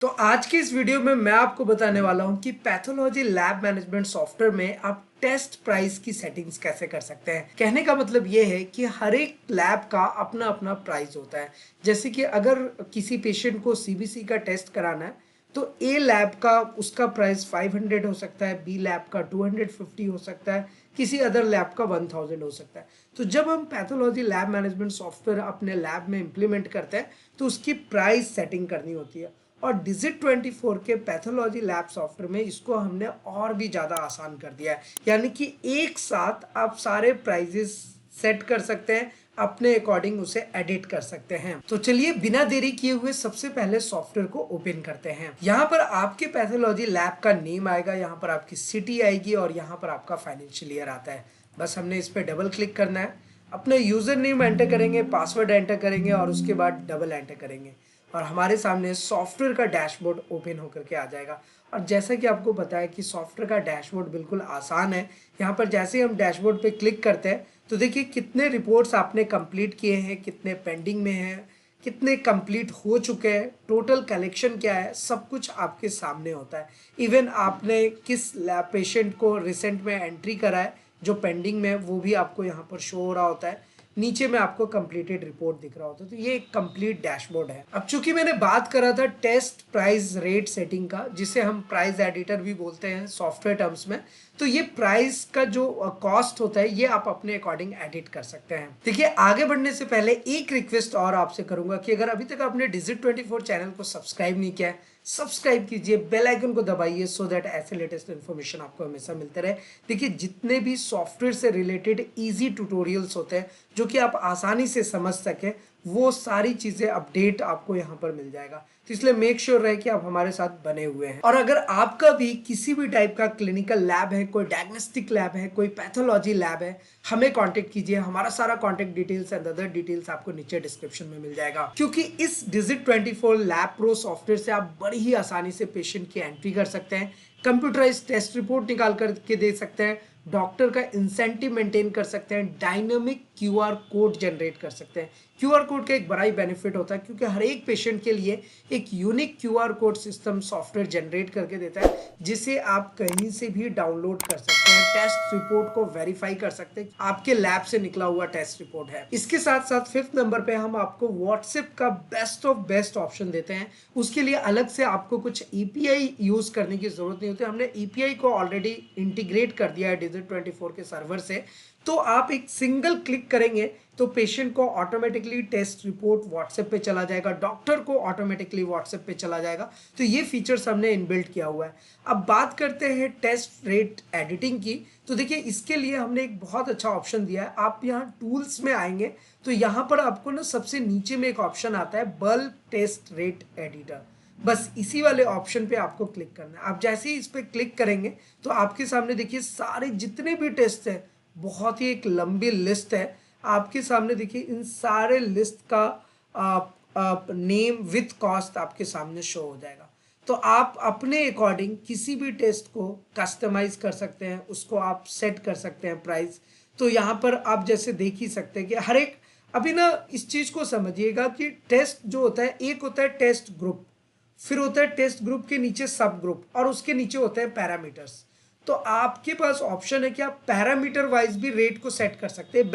तो आज के इस वीडियो में मैं आपको बताने वाला हूं कि पैथोलॉजी लैब मैनेजमेंट सॉफ्टवेयर में आप टेस्ट प्राइस की सेटिंग्स कैसे कर सकते हैं। कहने का मतलब ये है कि हर एक लैब का अपना अपना प्राइस होता है। जैसे कि अगर किसी पेशेंट को सीबीसी का टेस्ट कराना है तो ए लैब का उसका प्राइस 500 हो सकता है, बी लैब का 250 हो सकता है, किसी अदर लैब का 1000 हो सकता है। तो जब हम पैथोलॉजी लैब मैनेजमेंट सॉफ्टवेयर अपने लैब में इंप्लीमेंट करते हैं तो उसकी प्राइस सेटिंग करनी होती है। और डिजिट 24 के पैथोलॉजी लैब सॉफ्टवेयर में इसको हमने और भी ज़्यादा आसान कर दिया है, यानी कि एक साथ आप सारे प्राइजेस सेट कर सकते हैं, अपने अकॉर्डिंग उसे एडिट कर सकते हैं। तो चलिए बिना देरी किए हुए सबसे पहले सॉफ्टवेयर को ओपन करते हैं। यहाँ पर आपके पैथोलॉजी लैब का नेम आएगा, यहाँ पर आपकी सिटी आएगी और यहाँ पर आपका फाइनेंशियल ईयर आता है। बस हमने इस पर डबल क्लिक करना है, अपने यूजर नेम एंटर करेंगे, पासवर्ड एंटर करेंगे और उसके बाद डबल एंटर करेंगे और हमारे सामने सॉफ्टवेयर का डैशबोर्ड ओपन होकर के आ जाएगा। और जैसा कि आपको पता है कि सॉफ्टवेयर का डैशबोर्ड बिल्कुल आसान है। यहाँ पर जैसे ही हम डैशबोर्ड पे क्लिक करते हैं तो देखिए कितने रिपोर्ट्स आपने कंप्लीट किए हैं, कितने पेंडिंग में हैं, कितने कंप्लीट हो चुके हैं, टोटल कलेक्शन क्या है, सब कुछ आपके सामने होता है। इवन आपने किस पेशेंट को रिसेंट में एंट्री करा है, जो पेंडिंग में है वो भी आपको यहाँ पर शो हो रहा होता है। नीचे में आपको कंप्लीटेड रिपोर्ट दिख रहा होता है। तो ये एक कंप्लीट डैशबोर्ड है। अब चूंकि मैंने बात करा था टेस्ट प्राइस रेट सेटिंग का, जिसे हम प्राइस एडिटर भी बोलते हैं सॉफ्टवेयर टर्म्स में, तो ये प्राइस का जो कॉस्ट होता है ये आप अपने अकॉर्डिंग एडिट कर सकते हैं। देखिए आगे बढ़ने से पहले एक रिक्वेस्ट और आपसे करूंगा कि अगर अभी तक आपने डिजिट 24 चैनल को सब्सक्राइब नहीं किया है, सब्सक्राइब कीजिए, बेल आइकन को दबाइए सो दैट ऐसे लेटेस्ट इन्फॉर्मेशन आपको हमेशा मिलते रहे। देखिए जितने भी सॉफ्टवेयर से रिलेटेड इजी ट्यूटोरियल्स होते हैं जो कि आप आसानी से समझ सकें, वो सारी चीज़ें अपडेट आपको यहाँ पर मिल जाएगा। तो इसलिए मेक श्योर रहे कि आप हमारे साथ बने हुए हैं। और अगर आपका भी किसी भी टाइप का क्लिनिकल लैब है, कोई डायग्नोस्टिक लैब है, कोई पैथोलॉजी लैब है, हमें कांटेक्ट कीजिए। हमारा सारा contact details and other details आपको नीचे डिस्क्रिप्शन में मिल जाएगा। क्योंकि इस डिजिट 24 लैब प्रो सॉफ्टवेयर से आप बड़ी ही आसानी से पेशेंट की एंट्री कर सकते हैं, कंप्यूटराइज टेस्ट रिपोर्ट निकाल करके दे सकते हैं, डॉक्टर का इंसेंटिव मेंटेन कर सकते हैं, डायनामिक क्यूआर कोड जनरेट कर सकते हैं। क्यूआर कोड का एक बड़ा ही बेनिफिट होता है क्योंकि हर एक पेशेंट के लिए एक unique QR code system software generate करके देता है, जिसे आप कहीं से भी डाउनलोड कर सकते हैं, टेस्ट रिपोर्ट को वेरीफाई कर सकते हैं आपके लैब से निकला हुआ टेस्ट रिपोर्ट है। इसके साथ साथ 5th नंबर पे हम आपको व्हाट्सएप का बेस्ट ऑफ बेस्ट ऑप्शन देते हैं। उसके लिए अलग से आपको कुछ ईपीआई यूज करने की जरूरत नहीं होती। हमने ईपीआई को ऑलरेडी इंटीग्रेट कर दिया है डिजिट 24 के सर्वर से। तो आप एक सिंगल क्लिक करेंगे तो पेशेंट को ऑटोमेटिकली टेस्ट रिपोर्ट व्हाट्सएप पे चला जाएगा, डॉक्टर को ऑटोमेटिकली व्हाट्सएप पे चला जाएगा। तो ये फीचर्स हमने इनबिल्ट किया हुआ है। अब बात करते हैं टेस्ट रेट एडिटिंग की। तो देखिए इसके लिए हमने एक बहुत अच्छा ऑप्शन दिया है। आप यहाँ टूल्स में आएंगे तो यहाँ पर आपको ना सबसे नीचे में एक ऑप्शन आता है बल्क टेस्ट रेट एडिटर। बस इसी वाले ऑप्शन पे आपको क्लिक करना है। आप जैसे ही इस पे क्लिक करेंगे तो आपके सामने देखिए सारे जितने भी टेस्ट हैं, बहुत ही एक लंबी लिस्ट है आपके सामने। देखिए इन सारे लिस्ट का नेम विथ कॉस्ट आपके सामने शो हो जाएगा। तो आप अपने अकॉर्डिंग किसी भी टेस्ट को कस्टमाइज कर सकते हैं, उसको आप सेट कर सकते हैं प्राइस। तो यहाँ पर आप जैसे देख ही सकते हैं कि हर एक, अभी ना इस चीज को समझिएगा कि टेस्ट जो होता है, एक होता है टेस्ट ग्रुप, फिर होता है टेस्ट ग्रुप के नीचे सब ग्रुप और उसके नीचे होते हैं पैरामीटर्स। तो आपके पास ऑप्शन है कि आप पैरामीटर वाइज भी रेट को सेट कर सकते हैं।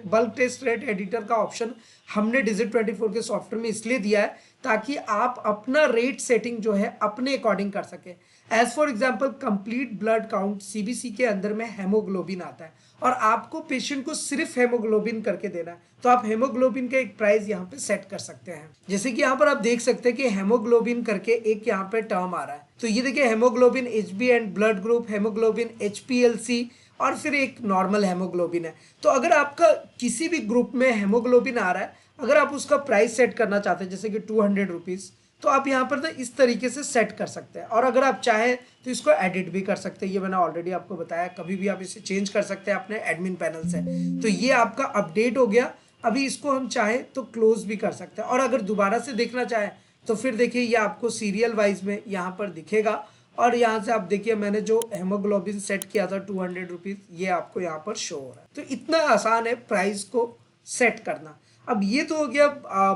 बल्क टेस्ट रेट एडिटर का ऑप्शन हमने डिजिट 24 के सॉफ्टवेयर में इसलिए दिया है ताकि आप अपना रेट सेटिंग जो है अपने अकॉर्डिंग कर सके। As for example complete blood count CBC के अंदर में हेमोग्लोबिन आता है और आपको पेशेंट को सिर्फ हेमोग्लोबिन करके देना है, तो आप हेमोग्लोबिन का एक प्राइस यहाँ पे सेट कर सकते हैं। जैसे कि यहाँ पर आप देख सकते हैं कि हेमोग्लोबिन करके एक यहाँ पे टर्म आ रहा है। तो ये देखिए haemoglobin HB and blood group, haemoglobin HPLC और फिर एक नॉर्मल हेमोग्लोबिन है। तो अगर आपका किसी भी ग्रुप में हेमोग्लोबिन आ रहा है, अगर आप उसका प्राइस सेट करना चाहते हैं जैसे कि 200 रुपीज़, तो आप यहाँ पर तो इस तरीके से सेट कर सकते हैं। और अगर आप चाहें तो इसको एडिट भी कर सकते हैं। ये मैंने ऑलरेडी आपको बताया, कभी भी आप इसे चेंज कर सकते हैं अपने एडमिन पैनल से। तो ये आपका अपडेट हो गया। अभी इसको हम चाहें तो क्लोज भी कर सकते हैं और अगर दोबारा से देखना चाहें तो फिर देखिए ये आपको सीरियल वाइज में यहाँ पर दिखेगा। और यहाँ से आप देखिए मैंने जो हेमोग्लोबिन सेट किया था 200 रुपीज़, ये आपको यहाँ पर शो हो रहा है। तो इतना आसान है प्राइस को सेट करना। अब ये तो हो गया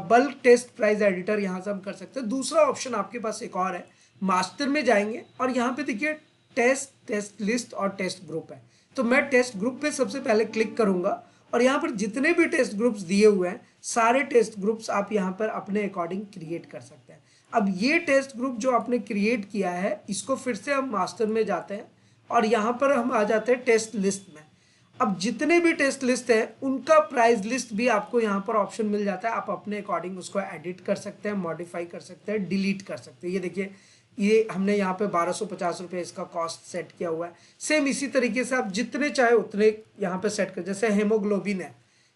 बल्क टेस्ट प्राइस एडिटर, यहाँ से हम कर सकते हैं। दूसरा ऑप्शन आपके पास एक और है, मास्टर में जाएंगे और यहाँ पे देखिए टेस्ट लिस्ट और टेस्ट ग्रुप है। तो मैं टेस्ट ग्रुप पे सबसे पहले क्लिक करूंगा और यहाँ पर जितने भी टेस्ट ग्रुप्स दिए हुए हैं सारे टेस्ट ग्रुप्स आप यहाँ पर अपने अकॉर्डिंग क्रिएट कर सकते हैं। अब ये टेस्ट ग्रुप जो आपने क्रिएट किया है इसको फिर से हम मास्टर में जाते हैं और यहाँ पर हम आ जाते हैं टेस्ट लिस्ट में। अब जितने भी टेस्ट लिस्ट है उनका प्राइस लिस्ट भी आपको यहाँ पर ऑप्शन मिल जाता है। आप अपने अकॉर्डिंग उसको एडिट कर सकते हैं, मॉडिफाई कर सकते हैं, डिलीट कर सकते हैं। ये देखिए ये हमने यहाँ पे 1250 रुपये इसका कॉस्ट सेट किया हुआ है। सेम इसी तरीके से आप जितने चाहे उतने यहाँ पे सेट कर, जैसे हेमोग्लोबिन है,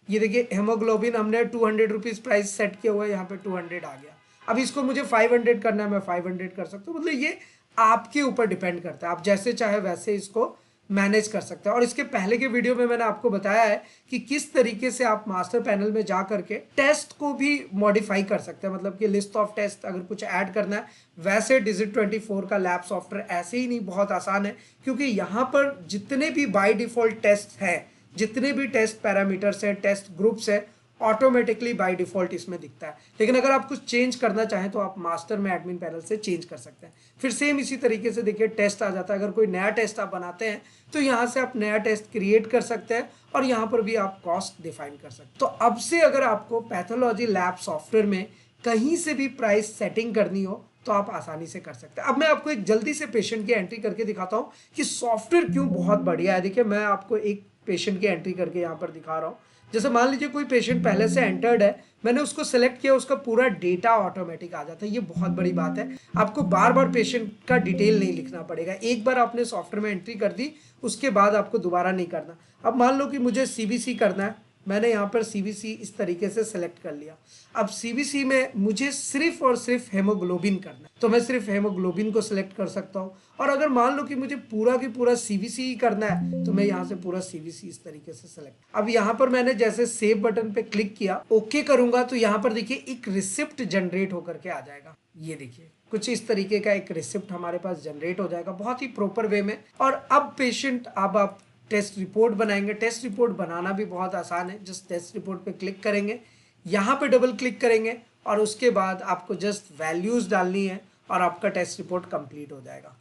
ये देखिए हेमोग्लोबिन हमने 200 रुपीज़ प्राइस सेट किया हुआ है, यहाँ पे 200 आ गया। अब इसको मुझे 500 करना है, मैं 500 कर सकता हूँ। मतलब ये आपके ऊपर डिपेंड करता है, आप जैसे चाहे वैसे इसको मैनेज कर सकते हैं। और इसके पहले के वीडियो में मैंने आपको बताया है कि किस तरीके से आप मास्टर पैनल में जा करके टेस्ट को भी मॉडिफाई कर सकते हैं। मतलब कि लिस्ट ऑफ टेस्ट अगर कुछ ऐड करना है, वैसे Digit24 का लैब सॉफ्टवेयर ऐसे ही नहीं बहुत आसान है, क्योंकि यहाँ पर जितने भी बाय डिफॉल्ट टेस्ट है, जितने भी टेस्ट पैरामीटर्स है, टेस्ट ग्रुप्स है, ऑटोमेटिकली बाय डिफॉल्ट इसमें दिखता है। लेकिन अगर आप कुछ चेंज करना चाहें तो आप मास्टर में एडमिन पैनल से चेंज कर सकते हैं। फिर सेम इसी तरीके से देखिए टेस्ट आ जाता है। अगर कोई नया टेस्ट आप बनाते हैं तो यहाँ से आप नया टेस्ट क्रिएट कर सकते हैं और यहाँ पर भी आप कॉस्ट डिफाइन कर सकते हैं। तो अब से अगर आपको पैथोलॉजी लैब सॉफ्टवेयर में कहीं से भी प्राइस सेटिंग करनी हो तो आप आसानी से कर सकते हैं। अब मैं आपको एक जल्दी से पेशेंट की एंट्री करके दिखाता हूँ कि सॉफ्टवेयर क्यों बहुत बढ़िया है। देखिए मैं आपको एक पेशेंट की एंट्री करके यहाँ पर दिखा रहा हूँ। जैसे मान लीजिए कोई पेशेंट पहले से एंटर्ड है, मैंने उसको सेलेक्ट किया, उसका पूरा डेटा ऑटोमेटिक आ जाता है। ये बहुत बड़ी बात है, आपको बार बार पेशेंट का डिटेल नहीं लिखना पड़ेगा। एक बार आपने सॉफ्टवेयर में एंट्री कर दी उसके बाद आपको दोबारा नहीं करना। अब मान लो कि मुझे सीबीसी करना है, मैंने यहाँ पर सीबीसी इस तरीके से सेलेक्ट कर लिया। अब सीबीसी में मुझे सिर्फ और सिर्फ हेमोग्लोबिन करना है, तो मैं सिर्फ हेमोग्लोबिन को सिलेक्ट कर सकता हूँ। और अगर मान लो कि मुझे पूरा की पूरा सीबीसी ही करना है तो मैं यहाँ से पूरा सीबीसी इस तरीके से सेलेक्ट। अब यहाँ पर मैंने जैसे सेव बटन पे क्लिक किया, ओके करूंगा तो यहाँ पर देखिए एक रिसिप्ट जनरेट होकर के आ जाएगा। ये देखिए कुछ इस तरीके का एक रिसिप्ट हमारे पास जनरेट हो जाएगा बहुत ही प्रॉपर वे में। और अब पेशेंट, अब आप टेस्ट रिपोर्ट बनाएंगे। टेस्ट रिपोर्ट बनाना भी बहुत आसान है। जस्ट टेस्ट रिपोर्ट पे क्लिक करेंगे, यहाँ पे डबल क्लिक करेंगे और उसके बाद आपको जस्ट वैल्यूज डालनी है और आपका टेस्ट रिपोर्ट कंप्लीट हो जाएगा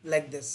लाइक दिस।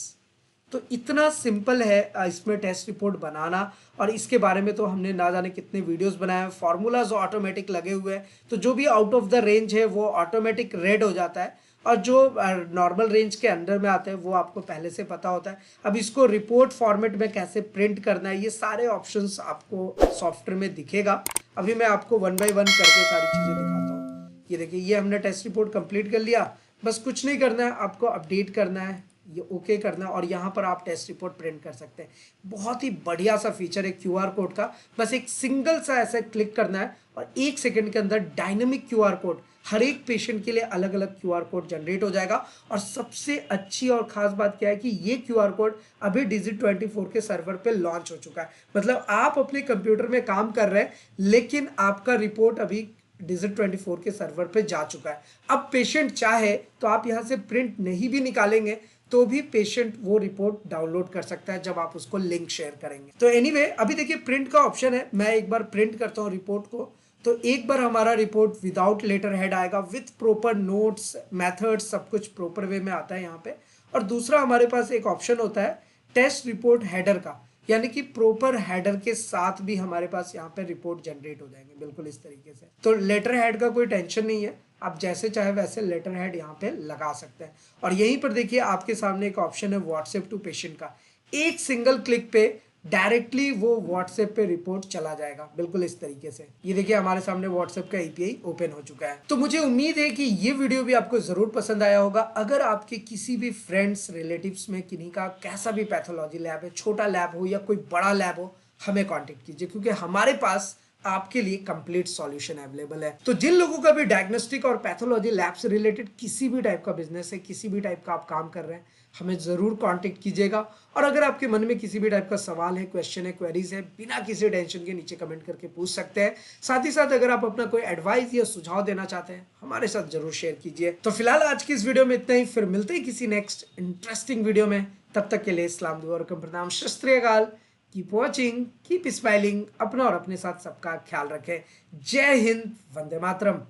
तो इतना सिंपल है इसमें टेस्ट रिपोर्ट बनाना। और इसके बारे में तो हमने ना जाने कितने वीडियोस बनाए हैं। फार्मूलाज ऑटोमेटिक लगे हुए हैं, तो जो भी आउट ऑफ द रेंज है वो ऑटोमेटिक रेड हो जाता है और जो नॉर्मल रेंज के अंदर में आते हैं वो आपको पहले से पता होता है। अब इसको रिपोर्ट फॉर्मेट में कैसे प्रिंट करना है, ये सारे ऑप्शंस आपको सॉफ्टवेयर में दिखेगा। अभी मैं आपको वन बाय वन करके सारी चीज़ें दिखाता हूँ। ये देखिए ये हमने टेस्ट रिपोर्ट कंप्लीट कर लिया। बस कुछ नहीं करना है, आपको अपडेट करना है, ये ओके करना है और यहाँ पर आप टेस्ट रिपोर्ट प्रिंट कर सकते हैं। बहुत ही बढ़िया सा फीचर है क्यूआर कोड का। बस एक सिंगल सा ऐसे क्लिक करना है और 1 सेकंड के अंदर डायनेमिक क्यूआर कोड, हर एक पेशेंट के लिए अलग अलग क्यूआर कोड जनरेट हो जाएगा। और सबसे अच्छी और खास बात क्या है कि ये क्यूआर कोड अभी Digit24 के सर्वर पे लॉन्च हो चुका है। मतलब आप अपने कंप्यूटर में काम कर रहे हैं लेकिन आपका रिपोर्ट अभी Digit24 के सर्वर पे जा चुका है। अब पेशेंट चाहे तो आप यहाँ से प्रिंट नहीं भी निकालेंगे तो भी पेशेंट वो रिपोर्ट डाउनलोड कर सकता है जब आप उसको लिंक शेयर करेंगे। तो एनीवे अभी देखिए प्रिंट का ऑप्शन है, मैं एक बार प्रिंट करता हूँ रिपोर्ट को। तो एक बार हमारा रिपोर्ट विदाउट लेटर हेड आएगा, विथ प्रॉपर नोट्स, मेथड्स, सब कुछ प्रॉपर वे में आता है यहाँ पे। और दूसरा हमारे पास एक ऑप्शन होता है टेस्ट रिपोर्ट हेडर का, यानी कि प्रॉपर हेडर के साथ भी हमारे पास यहाँ पे रिपोर्ट जनरेट हो जाएंगे बिल्कुल इस तरीके से। तो लेटर हेड का कोई टेंशन नहीं है, आप जैसे चाहे वैसे लेटर हेड यहाँ पे लगा सकते हैं। और यहीं पर देखिए आपके सामने एक ऑप्शन है व्हाट्सएप टू पेशेंट का। एक सिंगल क्लिक पे डायरेक्टली वो व्हाट्सएप पे रिपोर्ट चला जाएगा बिल्कुल इस तरीके से। ये देखिए हमारे सामने व्हाट्सएप का एपीआई ओपन हो चुका है। तो मुझे उम्मीद है कि ये वीडियो भी आपको जरूर पसंद आया होगा। अगर आपके किसी भी फ्रेंड्स रिलेटिव्स में किन्हीं का कैसा भी पैथोलॉजी लैब है, छोटा लैब हो या कोई बड़ा लैब हो, हमें कॉन्टेक्ट कीजिए क्योंकि हमारे पास आपके लिए कंप्लीट सॉल्यूशन अवेलेबल है। तो जिन लोगों का भी डायग्नोस्टिक और पैथोलॉजी लैब से रिलेटेड किसी भी टाइप का बिजनेस है, किसी भी टाइप का आप काम कर रहे हैं, हमें जरूर कांटेक्ट कीजिएगा। और अगर आपके मन में किसी भी टाइप का सवाल है, क्वेश्चन है, क्वेरीज है, बिना किसी टेंशन के नीचे कमेंट करके पूछ सकते हैं। साथ ही साथ अगर आप अपना कोई एडवाइस या सुझाव देना चाहते हैं हमारे साथ जरूर शेयर कीजिए। तो फिलहाल आज की इस वीडियो में इतना ही, फिर मिलते हैं किसी नेक्स्ट इंटरेस्टिंग वीडियो में। तब तक के लिए इस्लाम दुआ और प्रणाम, शस्त्रीय काल, कीप वॉचिंग, कीप स्माइलिंग, अपना और अपने साथ सबका ख्याल रखें। जय हिंद, वंदे मातरम।